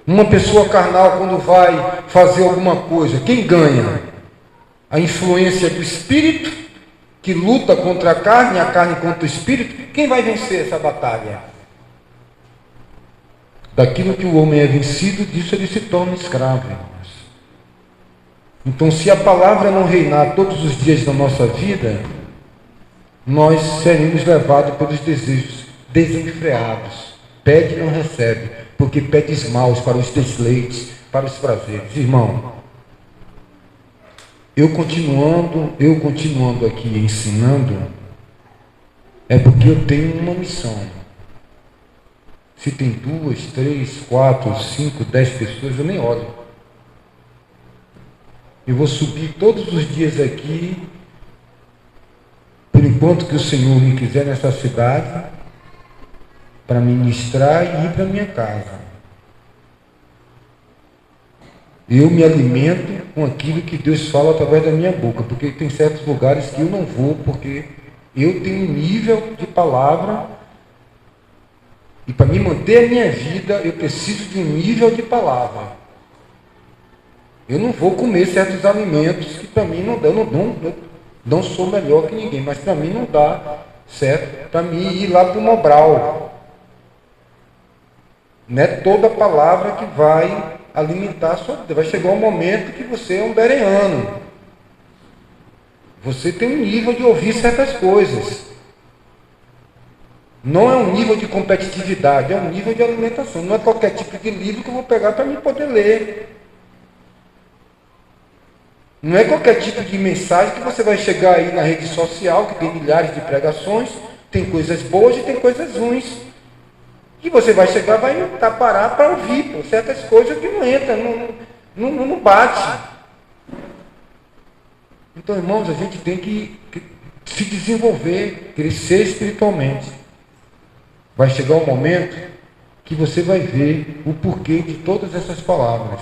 Uma pessoa carnal, quando vai fazer alguma coisa, quem ganha? A influência do Espírito que luta contra a carne contra o espírito, quem vai vencer essa batalha? Daquilo que o homem é vencido, disso ele se torna escravo, irmãos. Então, se a palavra não reinar todos os dias da nossa vida, nós seremos levados pelos desejos desenfreados. Pede e não recebe, porque pedes maus para os deleites, para os prazeres. Irmão, eu continuando aqui ensinando, é porque eu tenho uma missão. Se tem 2, 3, 4, 5, 10 pessoas, eu nem olho. Eu vou subir todos os dias aqui, por enquanto que o Senhor me quiser nessa cidade, para ministrar e ir para minha casa. Eu me alimento com aquilo que Deus fala através da minha boca, porque tem certos lugares que eu não vou, porque eu tenho um nível de palavra, e para me manter a minha vida, eu preciso de um nível de palavra. Eu não vou comer certos alimentos que para mim não dá, não sou melhor que ninguém, mas para mim não dá certo, para mim ir lá para o Mobral. Não é toda palavra que vai alimentar a sua vida. Vai chegar um momento que você é um bereano. Você tem um nível de ouvir certas coisas. Não é um nível de competitividade, é um nível de alimentação. Não é qualquer tipo de livro que eu vou pegar para mim poder ler. Não é qualquer tipo de mensagem que você vai chegar aí na rede social, que tem milhares de pregações, tem coisas boas e tem coisas ruins. E você vai chegar, vai parar para ouvir por certas coisas que não entram, não bate. Então, irmãos, a gente tem que se desenvolver, crescer espiritualmente. Vai chegar um momento que você vai ver o porquê de todas essas palavras.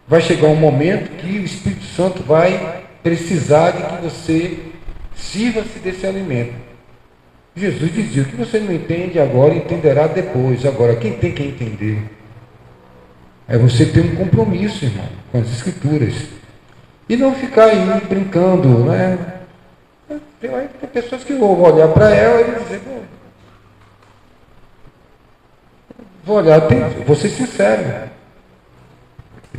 Vai chegar um momento que o Espírito Santo vai precisar de que você sirva-se desse alimento. Jesus dizia: o que você não entende agora, entenderá depois. Agora, quem tem que entender? É você ter um compromisso, irmão, com as Escrituras. E não ficar aí brincando, né? Tem pessoas que vão olhar para ela e dizer: vou olhar, vou ser sincero.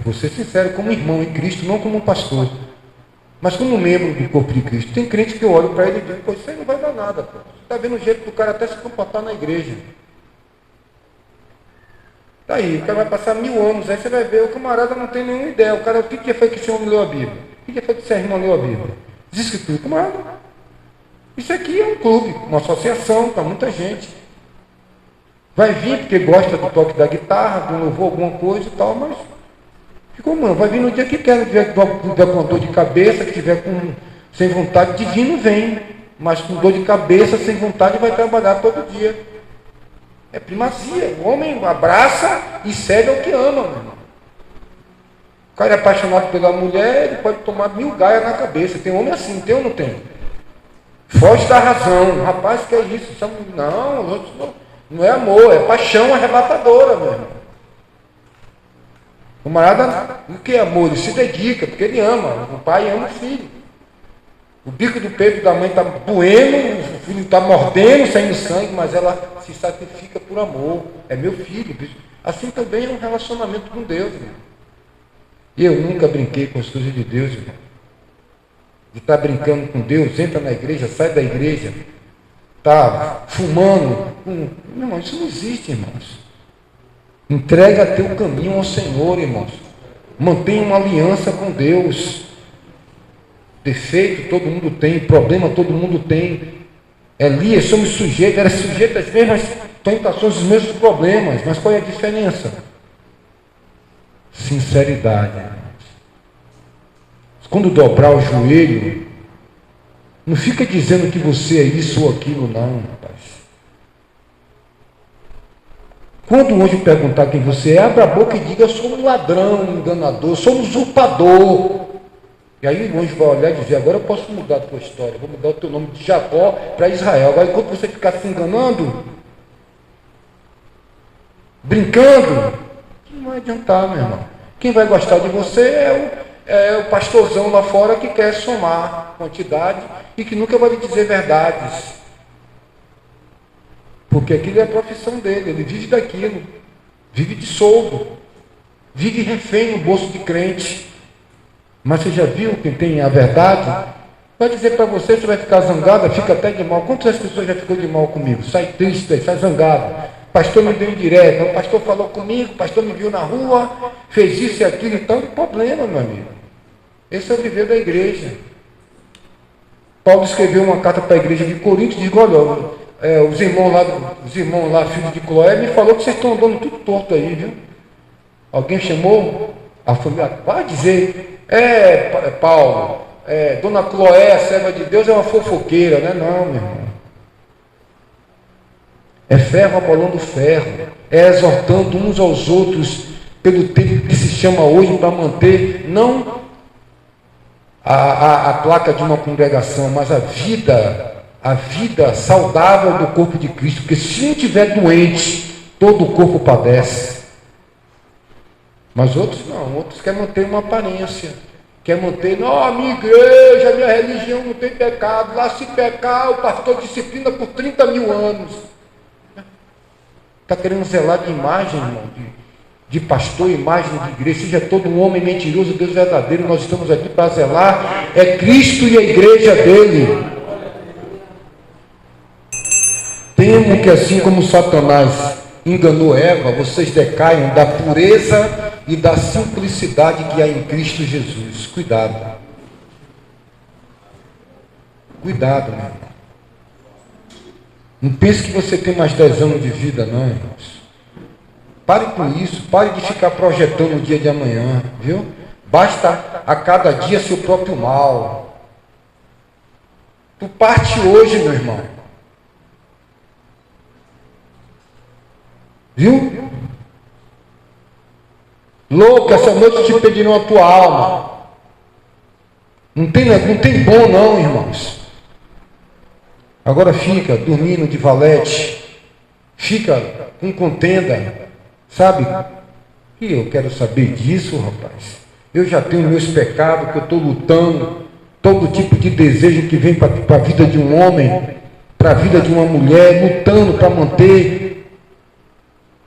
Vou ser sincero como irmão em Cristo, não como um pastor. Mas como membro do corpo de Cristo. Tem crente que eu olho para ele e digo: pô, isso aí não vai dar nada, pô. Você está vendo o jeito do cara até se comportar na igreja. Tá aí, o cara vai passar 1000 anos, aí você vai ver, o camarada não tem nenhuma ideia. O cara, o que dia foi que esse homem leu a Bíblia? O que dia foi que esse irmão leu a Bíblia? Diz que tudo, camarada. Isso aqui é um clube, uma associação para muita gente. Vai vir porque gosta do toque da guitarra, do louvor, alguma coisa e tal, mas ficou, mano, vai vir no dia que quer, tiver com dor de cabeça, que tiver sem vontade de vir, não vem. Mas com dor de cabeça, sem vontade, vai trabalhar todo dia. É primazia. O homem abraça e serve ao que ama, meu irmão. O cara é apaixonado pela mulher, ele pode tomar 1000 gaias na cabeça. Tem homem assim, tem ou não tem? Foge da razão. Rapaz, que é isso? Não é amor, é paixão arrebatadora, meu irmão. O camarada, o que é amor? Ele se dedica, porque ele ama. O pai ama o filho. O bico do peito da mãe está doendo, o filho está mordendo, saindo sangue, mas ela se sacrifica por amor. É meu filho. Assim também é um relacionamento com Deus, irmão. E eu nunca brinquei com as coisas de Deus, irmão. De estar brincando com Deus, entra na igreja, sai da igreja, está fumando. Meu irmão, isso não existe, irmãos. Entrega teu caminho ao Senhor, irmãos. Mantenha uma aliança com Deus. Defeito todo mundo tem, problema todo mundo tem. Elias, somos sujeitos, era sujeito às mesmas tentações, os mesmos problemas. Mas qual é a diferença? Sinceridade, irmãos. Quando dobrar o joelho, não fica dizendo que você é isso ou aquilo, não, rapaz. Quando o anjo perguntar quem você é, abra a boca e diga: eu sou um ladrão, um enganador, sou um usurpador. E aí o anjo vai olhar e dizer: agora eu posso mudar a tua história, vou mudar o teu nome de Jacó para Israel. Agora, enquanto você ficar se enganando, brincando, não vai adiantar, meu irmão. Quem vai gostar de você o pastorzão lá fora que quer somar quantidade e que nunca vai lhe dizer verdades. Porque aquilo é a profissão dele, ele vive daquilo, vive de soldo, vive refém no bolso de crente. Mas você já viu quem tem a verdade? Vai dizer para você, você vai ficar zangada, fica até de mal. Quantas pessoas já ficou de mal comigo? Sai triste, sai zangado. Pastor me deu indireta, o pastor falou comigo, o pastor me viu na rua, fez isso e aquilo, então não problema, meu amigo. Esse é o viver da igreja. Paulo escreveu uma carta para a igreja de Corinto, diz, olha, os irmãos lá, filhos de Cloé, me falou que vocês estão andando tudo torto aí, viu? Alguém chamou a família, vai dizer, Paulo, Dona Cloé, a serva de Deus, é uma fofoqueira, né? Não, meu irmão. É ferro abolando ferro, é exortando uns aos outros pelo tempo que se chama hoje para manter, não a placa de uma congregação, mas a vida saudável do corpo de Cristo, porque se um estiver doente, todo o corpo padece. Mas outros não, outros querem manter uma aparência, querem manter, não, a minha igreja, a minha religião não tem pecado, lá se pecar, o pastor disciplina por 30 mil anos. Está querendo zelar de imagem, irmão, de pastor, imagem de igreja, seja todo um homem mentiroso, Deus verdadeiro, nós estamos aqui para zelar, é Cristo e a igreja dele. Temo que assim como Satanás enganou Eva, vocês decaiam da pureza e da simplicidade que há em Cristo Jesus. Cuidado. Cuidado, meu irmão. Não pense que você tem mais 10 anos de vida, não, irmãos. Pare com isso, pare de ficar projetando o dia de amanhã, viu? Basta a cada dia seu próprio mal. Tu parte hoje, meu irmão. Viu? Louco, essa noite te pedirão a tua alma. Não tem bom não, irmãos. Agora fica dormindo de valete, fica com contenda, sabe? E eu quero saber disso, rapaz. Eu já tenho meus pecados que eu estou lutando, todo tipo de desejo que vem para a vida de um homem, para a vida de uma mulher, lutando para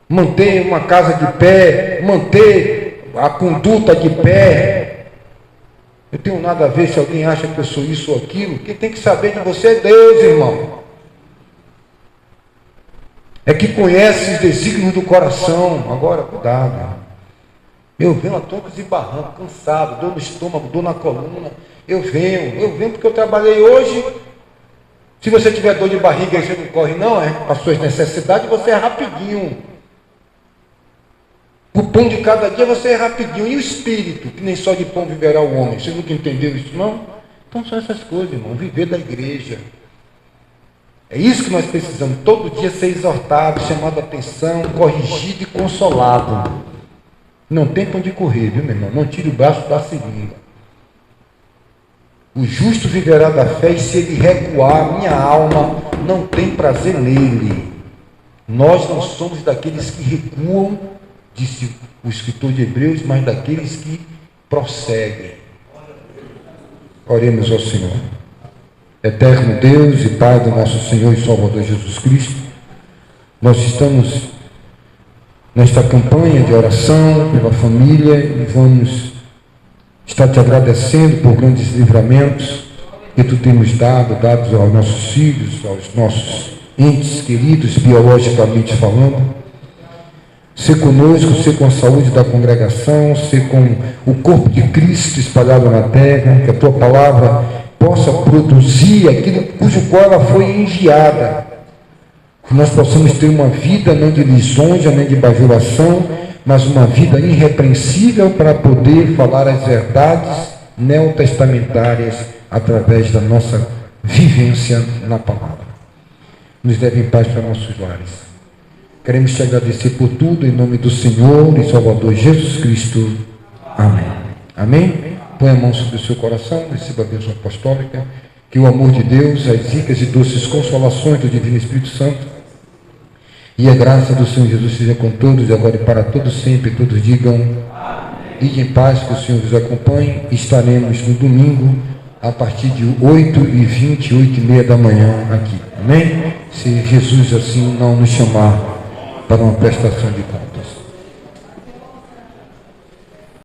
manter uma casa de pé, manter a conduta de pé. Eu tenho nada a ver se alguém acha que eu sou isso ou aquilo. Quem tem que saber de você é Deus, irmão. É que conhece os desígnios do coração. Agora, cuidado. Eu venho a tocos e barrancos, cansado, dor no estômago, dor na coluna. Eu venho porque eu trabalhei hoje. Se você tiver dor de barriga, você não corre não, as suas necessidades, você é rapidinho. O pão de cada dia você é rapidinho. E o espírito, que nem só de pão viverá o homem. Você nunca entendeu isso, não? Então são essas coisas, irmão. Viver da igreja. É isso que nós precisamos. Todo dia ser exortado, chamado a atenção, corrigido e consolado. Não tem para onde correr, viu, meu irmão? Não tire o braço da seringa. O justo viverá da fé e se ele recuar, minha alma não tem prazer nele. Nós não somos daqueles que recuam, disse o escritor de Hebreus, mas daqueles que prosseguem. Oremos ao Senhor. Eterno Deus e Pai do nosso Senhor e Salvador Jesus Cristo, nós estamos nesta campanha de oração pela família e vamos estar te agradecendo por grandes livramentos que tu temos dados aos nossos filhos, aos nossos entes queridos, biologicamente falando. Ser conosco, ser com a saúde da congregação, ser com o corpo de Cristo espalhado na terra, que a tua palavra possa produzir aquilo cujo qual ela foi enviada. Que nós possamos ter uma vida não de lisonja, nem de bajulação, mas uma vida irrepreensível para poder falar as verdades neotestamentárias através da nossa vivência na palavra. Nos leve em paz para nossos lares. Queremos te agradecer por tudo, em nome do Senhor e Salvador Jesus Cristo. Amém. Amém? Põe a mão sobre o seu coração, receba a bênção apostólica, que o amor de Deus, as ricas e doces consolações do Divino Espírito Santo e a graça do Senhor Jesus seja com todos, agora e para todos sempre, todos digam Amém. Ide em paz, que o Senhor vos acompanhe. Estaremos no domingo, a partir de 8h20, 8h30 da manhã aqui. Amém? Se Jesus assim não nos chamar para uma prestação de contas.